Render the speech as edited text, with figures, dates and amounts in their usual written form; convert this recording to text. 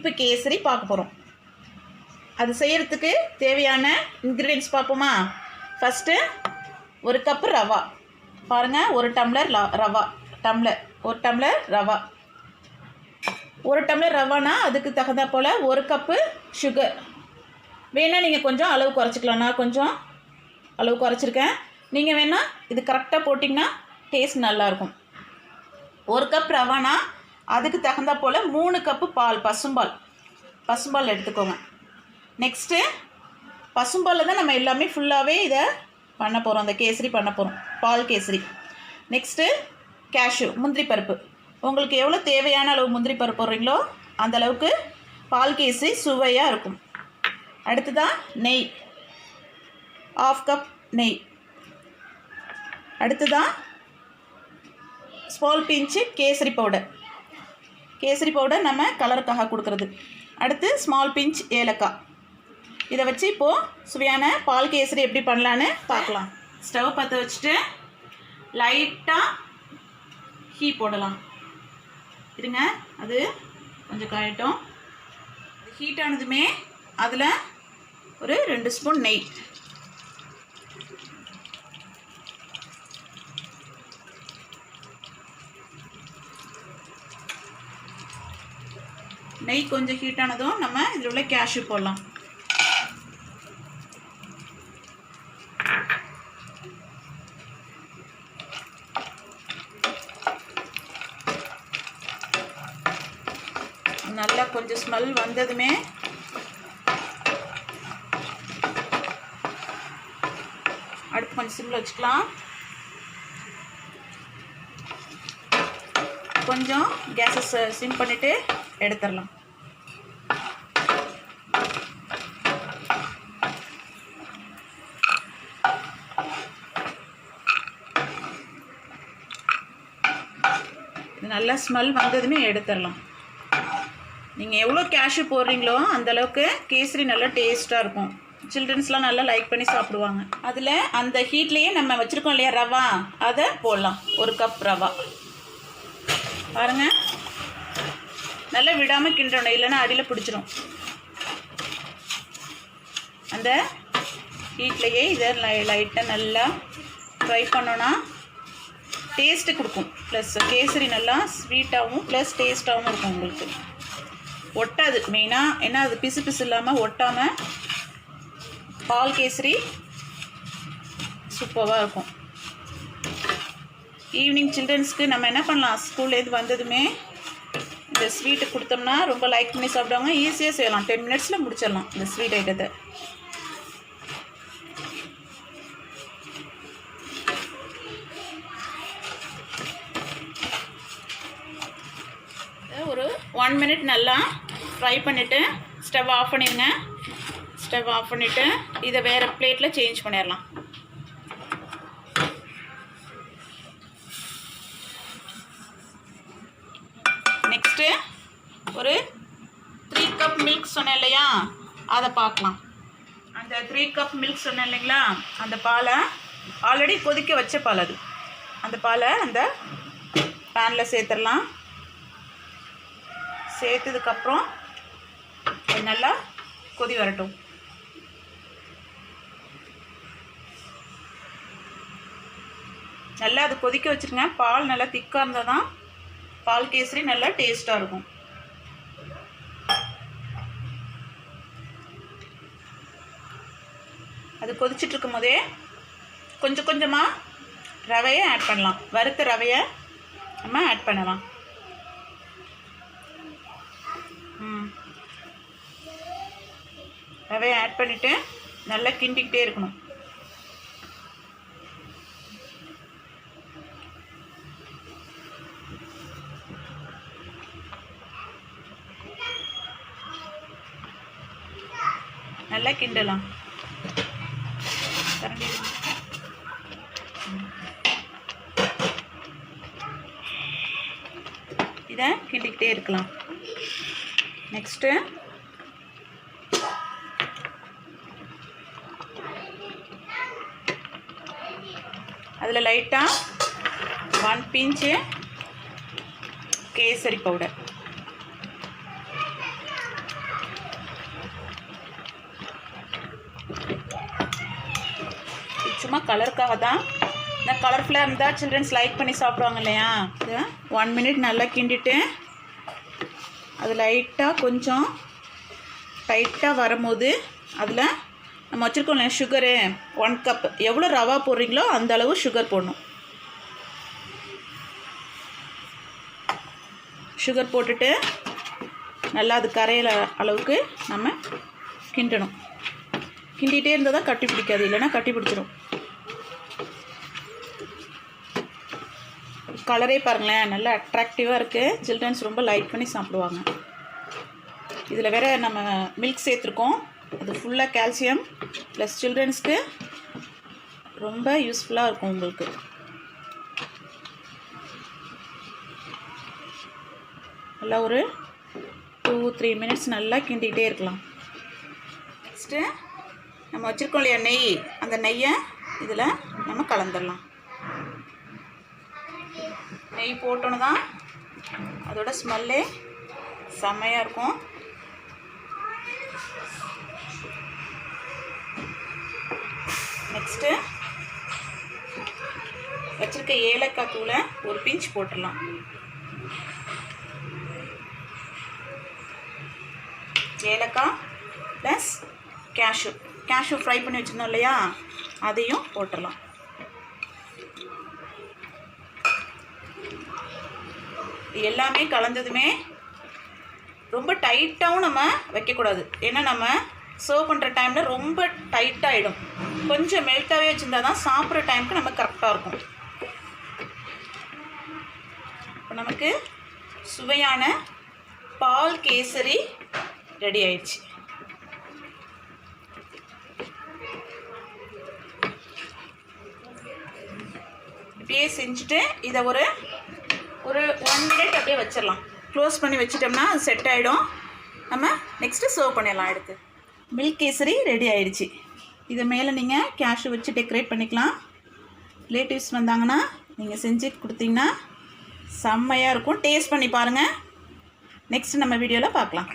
இனிப்பு கேசரி பார்க்க போகிறோம். அது செய்கிறதுக்கு தேவையான இன்க்ரீடியன்ஸ் பார்ப்போமா? ஃபஸ்ட்டு 1 கப்பு ரவா பாருங்கள், 1 டம்ளர் ரவா, ஒரு டம்ளர் ரவா. 1 டம்ளர் ரவானா அதுக்கு தகுந்த போல் 1 கப்பு சுகர். வேணால் நீங்கள் கொஞ்சம் அளவு குறைச்சிக்கலாம். நான் கொஞ்சம் அளவு குறைச்சிருக்கேன். நீங்கள் வேணால் இது கரெக்டாக போட்டிங்கன்னா டேஸ்ட் நல்லாயிருக்கும். 1 கப் ரவானா அதுக்கு தகுந்த போல் 3 கப்பு பால், பசும்பால் எடுத்துக்கோங்க. நெக்ஸ்ட்டு பசும்பாலில் தான் நம்ம எல்லாமே ஃபுல்லாகவே இதை பண்ண போகிறோம், அந்த கேசரி பண்ண போகிறோம், பால் கேசரி. நெக்ஸ்ட்டு கேஷ்யூ, முந்திரி பருப்பு. உங்களுக்கு எவ்வளோ தேவையான அளவு முந்திரி பருப்பு போடுறீங்களோ அந்த அளவுக்கு பால் கேசரி சுவையாக இருக்கும். அடுத்ததான் நெய், 1/2 கப் நெய். அடுத்ததான் ஸ்மால் பிஞ்சு கேசரி பவுடர் நம்ம கலருக்காக கொடுக்குறது. அடுத்து ஸ்மால் பிஞ்ச் ஏலக்காய். இதை வச்சு இப்போது சுவையான பால் கேசரி எப்படி பண்ணலான்னு பார்க்கலாம். ஸ்டவ் பற்ற வச்சுட்டு லைட்டாக ஹீ போடலாம். இருங்க, அது கொஞ்சம் காயட்டும். ஹீட் ஆனதுமே அதில் ஒரு 2 ஸ்பூன் நெய், கொஞ்சம் ஹீட் ஆனதும் நம்ம இதில் உள்ள கேஷ்யூ போடலாம். நல்லா கொஞ்சம் ஸ்மெல் வந்ததுமே அடுப்பு கொஞ்சம் சிம்மில் வச்சுக்கலாம். கொஞ்சம் கேஸை சிம் பண்ணிவிட்டு எடுத்துடலாம். நல்லா ஸ்மெல் வந்ததுமே எடுத்துடலாம். நீங்கள் எவ்வளோ கேஷ்யூ போடுறீங்களோ அந்தளவுக்கு கேசரி நல்லா டேஸ்ட்டாக இருக்கும். சில்ட்ரன்ஸ்லாம் நல்லா லைக் பண்ணி சாப்பிடுவாங்க. அதில் அந்த ஹீட்லேயே நம்ம வச்சுருக்கோம் இல்லையா ரவா, அதை போடலாம். 1 கப் ரவா பாருங்கள், நல்லா விடாமல் கிண்டணும், இல்லைன்னா அடியில் பிடிச்சிரும். அந்த ஹீட்லேயே இதை லைட்டாக நல்லா ஃப்ரை பண்ணோன்னா டேஸ்ட்டு கொடுக்கும். ப்ளஸ் கேசரி நல்லா ஸ்வீட்டாகவும் ப்ளஸ் டேஸ்ட்டாகவும் இருக்கும். உங்களுக்கு ஒட்டாது மெயினாக, ஏன்னா அது பிசு இல்லாமல் ஒட்டாமல் பால் கேசரி சூப்பராக இருக்கும். ஈவினிங் சில்ட்ரன்ஸ்க்கு நம்ம என்ன பண்ணலாம், ஸ்கூல்லேருந்து வந்ததுமே இந்த ஸ்வீட்டு கொடுத்தோம்னா ரொம்ப லைக் பண்ணி சாப்பிடுவாங்க. ஈஸியாக செய்யலாம், 10 மினிட்ஸில் முடிச்சிடலாம் இந்த ஸ்வீட் ஐட்டத்தை. ஒரு 1 மினிட் நல்லா ஃப்ரை பண்ணிவிட்டு ஸ்டவ் ஆஃப் பண்ணிடுங்க. ஸ்டவ் ஆஃப் பண்ணிவிட்டு இதை வேறு பிளேட்டில் சேஞ்ச் பண்ணிடலாம். நெக்ஸ்ட்டு ஒரு 3 கப் மில்க் சொன்னேன் இல்லையா, அதை பார்க்கலாம். அந்த 3 கப் மில்க் சொன்னேன் இல்லைங்களா, அந்த பாலை ஆல்ரெடி கொதிக்க வச்ச பால், அது அந்த பாலை அந்த பேனில் சேர்த்துடலாம். சேர்த்ததுக்கப்புறம் அது நல்லா கொதி வரட்டும். நல்லா அது கொதிக்க வச்சுருங்க. பால் நல்லா திக்காக இருந்தால் தான் பால் கேசரி நல்லா டேஸ்ட்டாக இருக்கும். அது கொதிச்சிட்ருக்கும் போதே கொஞ்சம் கொஞ்சமாக ரவையை ஆட் பண்ணலாம். வறுத்த ரவையை நம்ம ஆட் பண்ணலாம். ரவையை ஆட் பண்ணிவிட்டு நல்லா கிண்டிக்கிட்டே இருக்கணும். நல்லா கிண்டலாம். இதை கிண்டிக்கிட்டே இருக்கலாம். நெக்ஸ்ட்டு அதில் லைட்டாக 1 பிஞ்சு கேசரி பவுடர், சும்மா கலருக்காக தான். இந்த கலர்ஃபுல்லாக இருந்தால் சில்ட்ரன்ஸ் லைக் பண்ணி சாப்பிடுவாங்க இல்லையா. இது 1 மினிட் நல்லா கிண்டிட்டு அது லைட்டாக கொஞ்சம் டைட்டாக வரும்போது அதில் நம்ம வச்சுருக்கோம் இல்லையா சுகரு 1 கப். எவ்வளோ ரவா போடுறீங்களோ அந்த அளவு சுகர் போடணும். சுகர் போட்டுட்டு நல்லா அது கரையிற அளவுக்கு நம்ம கிண்டணும். கிண்டிகிட்டே இருந்தால் தான் கட்டி பிடிக்காது, இல்லைன்னா கட்டி பிடிச்சிடும். கலரே பாருங்களேன் நல்லா அட்ராக்டிவாக இருக்குது. சில்ட்ரன்ஸ் ரொம்ப லைக் பண்ணி சாப்பிடுவாங்க. இதில் வேறு நம்ம மில்க் சேர்த்துருக்கோம். அது ஃபுல்லாக கால்சியம் ப்ளஸ் சில்ட்ரன்ஸ்க்கு ரொம்ப யூஸ்ஃபுல்லாக இருக்கும். உங்களுக்கு நல்லா ஒரு 2-3 மினிட்ஸ் நல்லா கிண்டிகிட்டே இருக்கலாம். நெக்ஸ்ட்டு நம்ம வச்சுருக்கோம் இல்லையா நெய், அந்த நெய்யை இதில் நம்ம கலந்துடலாம். நெய் போட்டோன்னு தான் அதோட ஸ்மெல்லே செம்மையாக இருக்கும். நெக்ஸ்ட்டு வச்சுருக்க ஏலக்காய் தூளை ஒரு பிஞ்ச் போட்டுடலாம். ஏலக்காய் ப்ளஸ் கேஷ்யூ ஃப்ரை பண்ணி வச்சுருந்தோம் இல்லையா, அதையும் போட்டுடலாம். எல்லாமே கலந்ததுமே ரொம்ப டைட்டாகவும் நம்ம வைக்கக்கூடாது. ஏன்னா நம்ம சர்வ் பண்ணுற டைமில் ரொம்ப டைட்டாகிடும். கொஞ்சம் மெல்ட்டாகவே வச்சுருந்தா தான் சாப்பிட்ற டைமுக்கு நம்ம கரெக்டாக இருக்கும். இப்போ நமக்கு சுவையான பால் கேசரி ரெடி ஆயிடுச்சு. இப்படியே செஞ்சுட்டு இதை ஒரு 1 மினிட் அப்படியே வச்சிடலாம். க்ளோஸ் பண்ணி வச்சிட்டோம்னா அது செட் ஆகிடும். நம்ம நெக்ஸ்ட்டு சர்வ் பண்ணிடலாம். எடுத்து மில்க் கேசரி ரெடி ஆயிடுச்சு. இதை மேலே நீங்கள் கேஷ்யூ வச்சு டெக்கரேட் பண்ணிக்கலாம். ரிலேட்டிவ்ஸ் வந்தாங்கன்னா நீங்கள் செஞ்சு கொடுத்தீங்கன்னா செம்மையாக இருக்கும். டேஸ்ட் பண்ணி பாருங்கள். நெக்ஸ்ட் நம்ம வீடியோவில் பார்க்கலாம்.